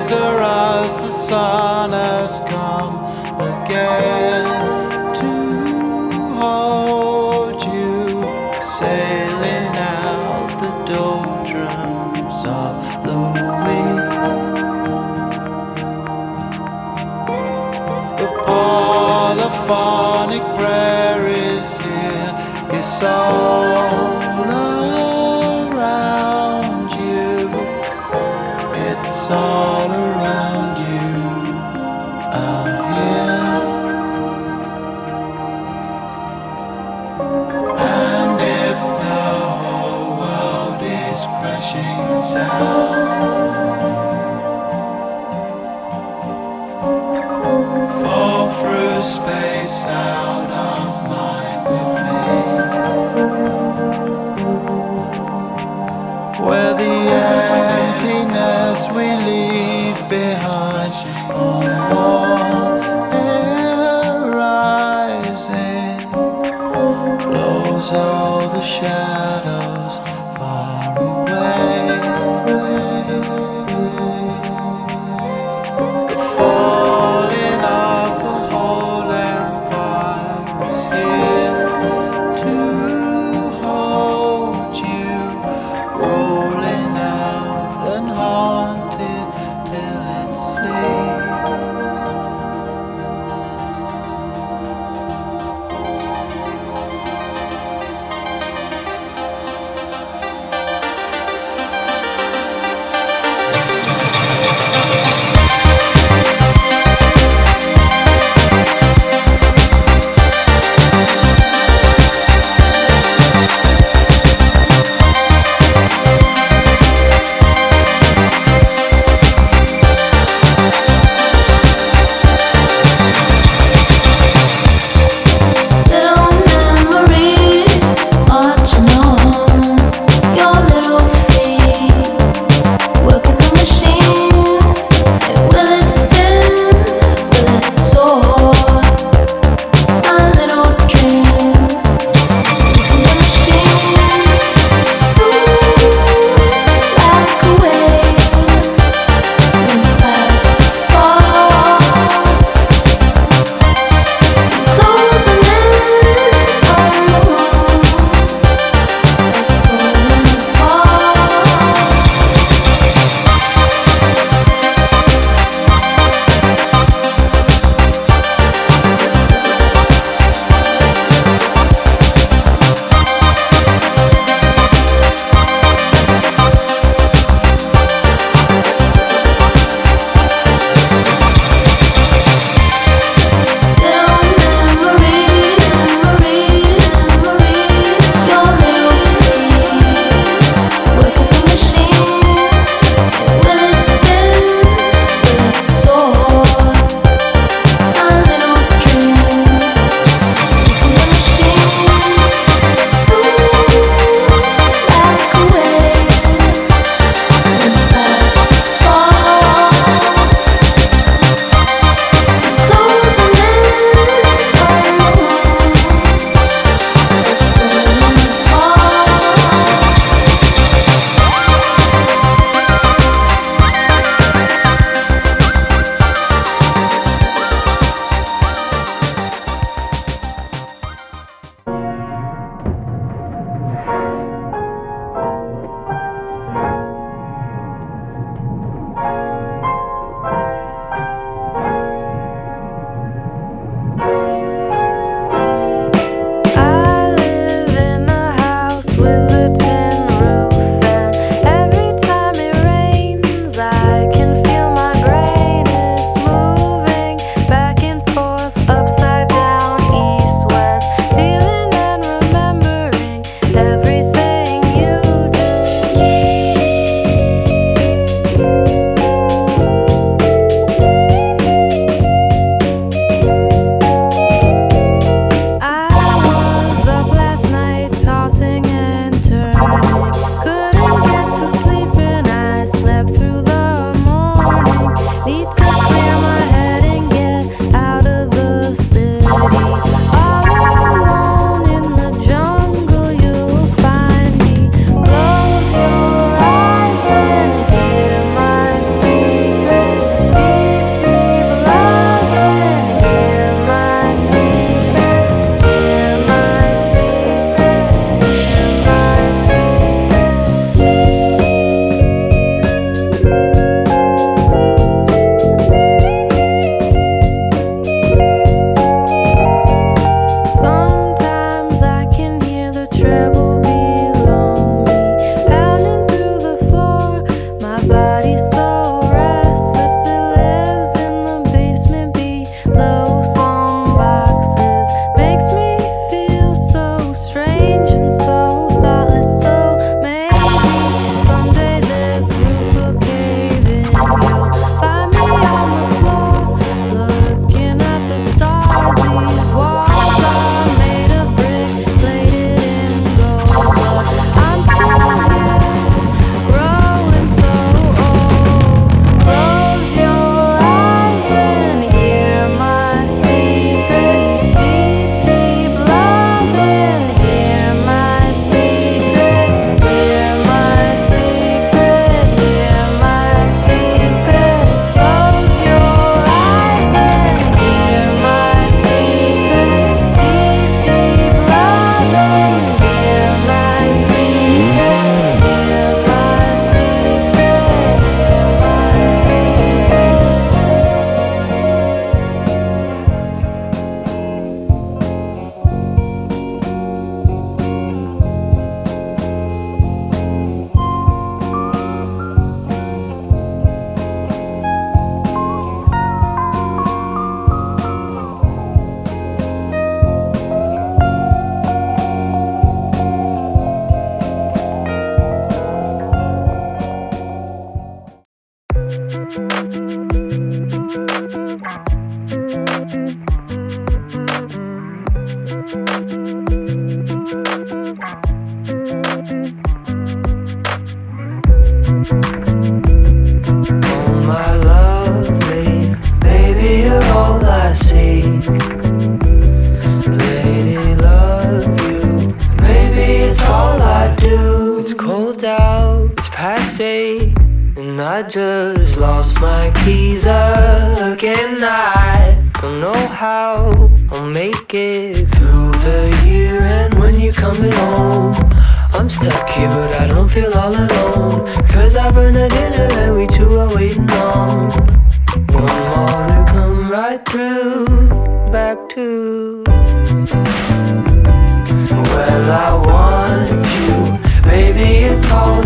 laser as the sun has come again to hold you, sailing out the doldrums of the week. The polyphonic prayer is here, it's all around you, it's all around you out here. And if the whole world is crashing down, fall through space out of mind with me, where the emptiness we leave behind on one air rising blows all the shadows far away. The falling of the whole empire is here to hold you, rolling out and haunted till it sleeps. Oh my lovely, baby, you're all I see. Lady, love you, maybe it's all I do. It's cold out, it's past 8, and I just lost my keys again. I don't know how I'll make it through the year, and when you're coming home, I'm stuck here but I don't feel all alone, 'cause I burned the dinner and we two are waiting on one more to come right through, back to. Well, I want you, baby, it's all